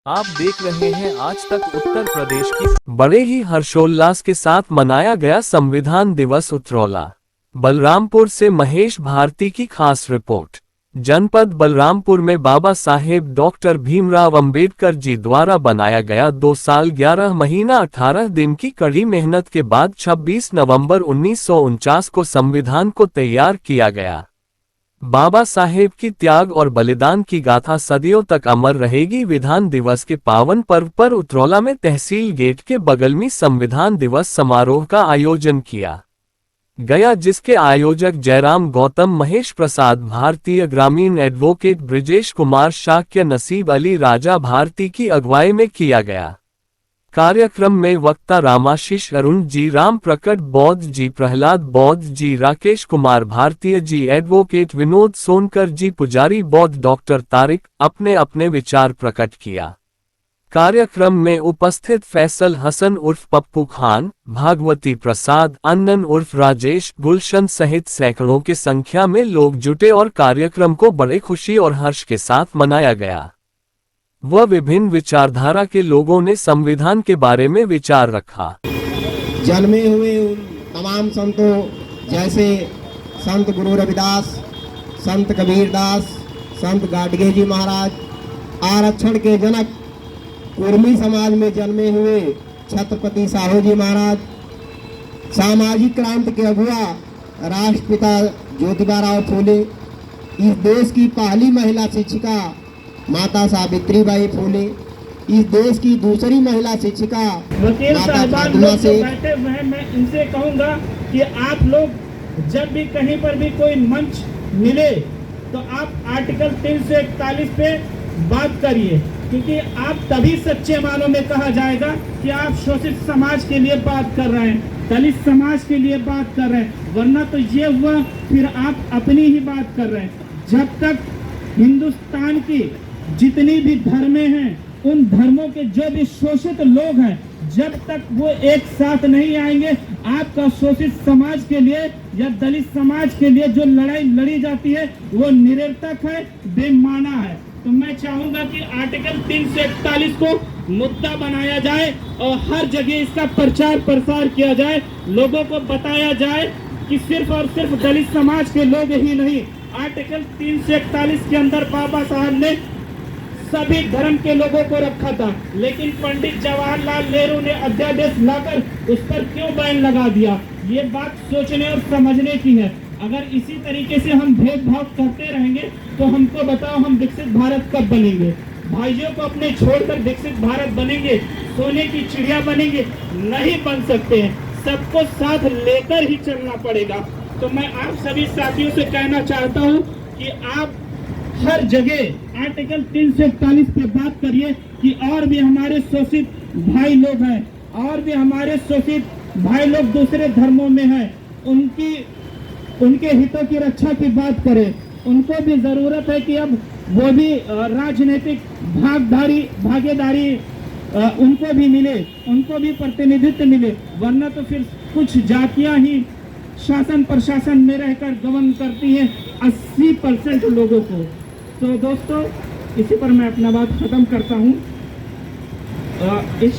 आप देख रहे हैं आज तक उत्तर प्रदेश की। बड़े ही हर्षोल्लास के साथ मनाया गया संविधान दिवस उतरौला। बलरामपुर से महेश भारती की खास रिपोर्ट। जनपद बलरामपुर में बाबा साहेब डॉक्टर भीमराव अंबेडकर जी द्वारा बनाया गया 2 साल 11 महीना 18 दिन की कड़ी मेहनत के बाद 26 नवंबर 1949 को संविधान को तैयार किया गया। बाबा साहेब की त्याग और बलिदान की गाथा सदियों तक अमर रहेगी। विधान दिवस के पावन पर्व पर उतरौला में तहसील गेट के बगल में संविधान दिवस समारोह का आयोजन किया गया, जिसके आयोजक जयराम गौतम, महेश प्रसाद, भारतीय ग्रामीण एडवोकेट ब्रिजेश कुमार शाक्य, नसीब अली राजा भारती की अगुवाई में किया गया। कार्यक्रम में वक्ता रामाशीष अरुण जी, राम प्रकट बौद्ध जी, प्रहलाद बौद्ध जी, राकेश कुमार भारतीय जी, एडवोकेट विनोद सोनकर जी, पुजारी बौद्ध डॉक्टर तारिक अपने अपने विचार प्रकट किया। कार्यक्रम में उपस्थित फैसल हसन उर्फ पप्पू खान, भागवती प्रसाद, अन्नन उर्फ राजेश, गुलशन सहित सैकड़ों की संख्या में लोग जुटे और कार्यक्रम को बड़े खुशी और हर्ष के साथ मनाया गया। वह विभिन्न विचारधारा के लोगों ने संविधान के बारे में विचार रखा। जन्मे हुए उन तमाम संतों जैसे संत गुरु रविदास, संत कबीरदास, संत गाडगे जी महाराज, आरक्षण के जनक कुर्मी समाज में जन्मे हुए छत्रपति साहू जी महाराज, सामाजिक क्रांति के अगुआ राष्ट्रपिता ज्योतिबा राव फूले, इस देश की पहली महिला शिक्षिका माता सावित्रीबाई फूले, इस देश की दूसरी महिला शिक्षिका माता फातिमा से। बैठे हुए हैं, मैं इनसे कहूंगा कि आप लोग जब भी कहीं पर भी कोई मंच मिले तो आप आर्टिकल 341 पे बात करिए, क्योंकि आप तभी सच्चे मानों में कहा जाएगा कि आप शोषित समाज के लिए बात कर रहे हैं, दलित समाज के लिए बात कर रहे हैं, वरना तो ये हुआ फिर आप अपनी ही बात कर रहे हैं। जब तक हिंदुस्तान की जितनी भी धर्में हैं, उन धर्मों के जो भी शोषित लोग हैं, जब तक वो एक साथ नहीं आएंगे, आपका शोषित समाज के लिए या दलित समाज के लिए जो लड़ाई लड़ी जाती है वो निरर्थक है, बेमाना है। तो मैं चाहूंगा कि आर्टिकल 341 को मुद्दा बनाया जाए और हर जगह इसका प्रचार प्रसार किया जाए, लोगों को बताया जाए कि सिर्फ और सिर्फ दलित समाज के लोग ही नहीं, आर्टिकल 341 के अंदर बाबा साहब ने सभी धर्म के लोगों को रखा था, लेकिन पंडित जवाहरलाल नेहरू ने अध्यादेश लाकर उस पर क्यों बैन लगा दिया? ये बात सोचने और समझने की है। अगर इसी तरीके से हम भेदभाव करते रहेंगे तो हमको बताओ हम विकसित भारत कब बनेंगे? भाइयों को अपने छोड़कर विकसित भारत बनेंगे, सोने की चिड़िया बनेंगे? नहीं बन सकते हैं, सबको साथ लेकर ही चलना पड़ेगा। तो मैं आप सभी साथियों से कहना चाहता हूँ कि आप हर जगह आर्टिकल 341 पे बात करिए कि और भी हमारे शोषित भाई लोग हैं, और भी हमारे शोषित भाई लोग दूसरे धर्मों में हैं, उनके हितों की रक्षा की बात करें। उनको भी जरूरत है कि अब वो भी राजनीतिक भागीदारी उनको भी मिले, उनको भी प्रतिनिधित्व मिले, वरना तो फिर कुछ जातियां ही शासन प्रशासन में रहकर गवर्न करती हैं 80% लोगों को। तो दोस्तों, इसी पर मैं अपना बात खत्म करता हूँ। इस